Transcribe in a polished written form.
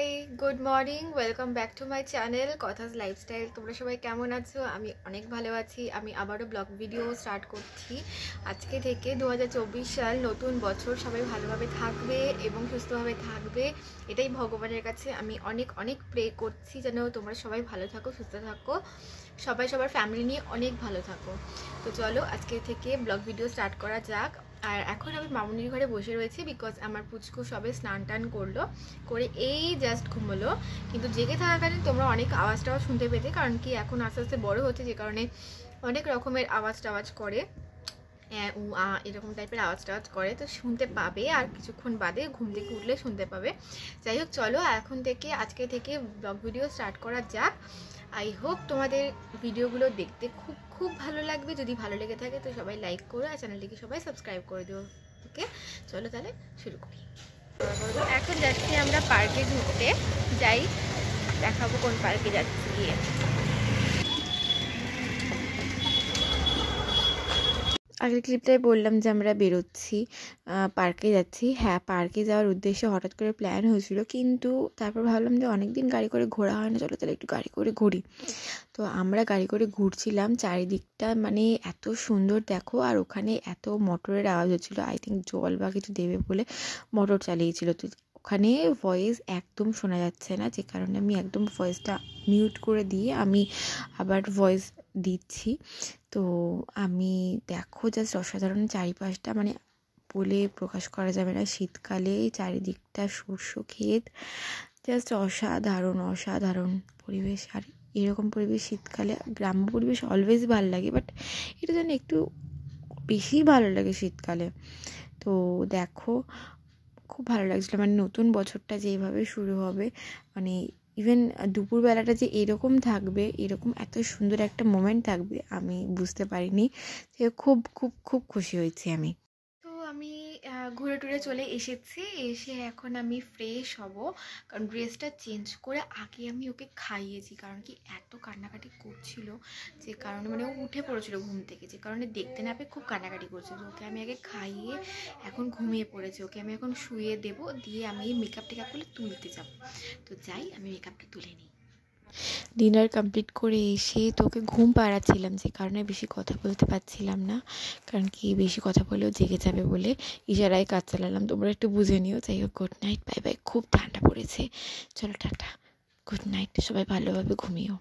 High, good morning, welcome back to my channel Kotha's lifestyle. তোমরা সবাই কেমন আছো? আমি অনেক ভালো আছি। আমি আবারও ব্লগ ভিডিও স্টার্ট করছি আজকে থেকে। 2024 সাল, নতুন বছর। সবাই ভালোভাবে থাকবে এবং সুস্থভাবে থাকবে, এটাই ভগবানের কাছে আমি অনেক অনেক প্রে করছি, যেন তোমরা সবাই ভালো থাকো, সুস্থ থাকো, সবাই সবার ফ্যামিলি নিয়ে অনেক ভালো থাকো। তো চলো আজকে থেকে ব্লগ ভিডিও স্টার্ট করা যাক। আর এখন আমি মামুনির ঘরে বসে রয়েছি, বিকজ আমার পুচকু সবে স্নান টান করলো, করে এই জাস্ট ঘুমোলো। কিন্তু জেগে থাকাকালীন তোমরা অনেক আওয়াজ টাওয়াজ শুনতে পেতে, কারণ কি এখন আস্তে আস্তে বড় হচ্ছে, যে কারণে অনেক রকমের আওয়াজ টাওয়াজ করে, উ আ এরকম টাইপের আওয়াজ টাওয়াজ করে, তো শুনতে পাবে। আর কিছুক্ষণ বাদে ঘুম থেকে উঠলে শুনতে পাবে। যাই হোক, চলো এখন থেকে আজকে থেকে ব্লগ ভিডিও স্টার্ট করা যাক। আই হোপ তোমাদের ভিডিওগুলো দেখতে খুব খুব ভালো লাগবে। যদি ভালো লেগে থাকে তো সবাই লাইক করো, আর চ্যানেলটিকে সবাই সাবস্ক্রাইব করে দিও। ওকে, চলো তাহলে শুরু করি। এখন যাচ্ছি আমরা পার্কে ঘুরতে। যাই, দেখাবো কোন পার্কে যাচ্ছি গিয়ে। আগের ক্লিপটাই বললাম যে আমরা বেরোচ্ছি, পার্কে যাচ্ছি। হ্যাঁ, পার্কে যাওয়ার উদ্দেশ্যে হঠাৎ করে প্ল্যান হয়েছিল, কিন্তু তারপর ভাবলাম যে অনেকদিন গাড়ি করে ঘোরা হয় না, চলো তাহলে একটু গাড়ি করে ঘুরি। তো আমরা গাড়ি করে ঘুরছিলাম, চারিদিকটা মানে এত সুন্দর দেখো। আর ওখানে এত মোটরের আওয়াজ হচ্ছিল, আই থিঙ্ক জল বা কিছু দেবে বলে মোটর চালিয়েছিল। তো ওখানে ভয়েস একদম শোনা যাচ্ছে না, যে কারণে আমি একদম ভয়েসটা মিউট করে দিয়ে আমি আবার ভয়েস দিচ্ছি। তো আমি দেখো জাস্ট অসাধারণ চারিপাশটা, মানে বলে প্রকাশ করা যাবে না। শীতকালে চারিদিকটা শস্য ক্ষেত, জাস্ট অসাধারণ অসাধারণ পরিবেশ। আর এরকম পরিবেশ শীতকালে, গ্রাম্য পরিবেশ অলওয়েজ ভালো লাগে, বাট এটা যেন একটু বেশি ভালো লাগে শীতকালে। তো দেখো খুব ভালো লাগছিলো, মানে নতুন বছরটা যেভাবে শুরু হবে, মানে ইভেন দুপুরবেলাটা যে এরকম থাকবে, এরকম এত সুন্দর একটা মোমেন্ট থাকবে আমি বুঝতে পারিনি। যে খুব খুব খুব খুশি হয়েছি আমি। তো আমি ঘুরে টুরে চলে এসেছি, এসে এখন আমি ফ্রেশ হব, কারণ ড্রেসটা চেঞ্জ করে আগে আমি ওকে খাইয়েছি। কারণ কি এত কান্নাকাটি করছিল, যে কারণে মানে ও উঠে পড়েছিল ঘুম থেকে, যে কারণে দেখতে না পেয়ে খুব কান্নাকাটি করছিল। তো ওকে আমি আগে খাইয়ে এখন ঘুমিয়ে পড়েছে, ওকে আমি এখন শুয়ে দেবো, দিয়ে আমি মেকআপ টেকআপ করে তুলতে যাব। তো যাই, আমি মেকআপটা তুলে নিই। ডিনার কমপ্লিট করে এসে তোকে ঘুম পাড়াচ্ছিলাম, যে কারণে বেশি কথা বলতে পারছিলাম না, কারণ কি বেশি কথা বলেও জেগে যাবে বলে ইশারায় কাজ চালালাম। তোমরা একটু বুঝে নিও। যাই হোক, গুড নাইট, বাই বাই। খুব ঠান্ডা পড়েছে, চলো টাটা, গুড নাইট, সবাই ভালোভাবে ঘুমিও।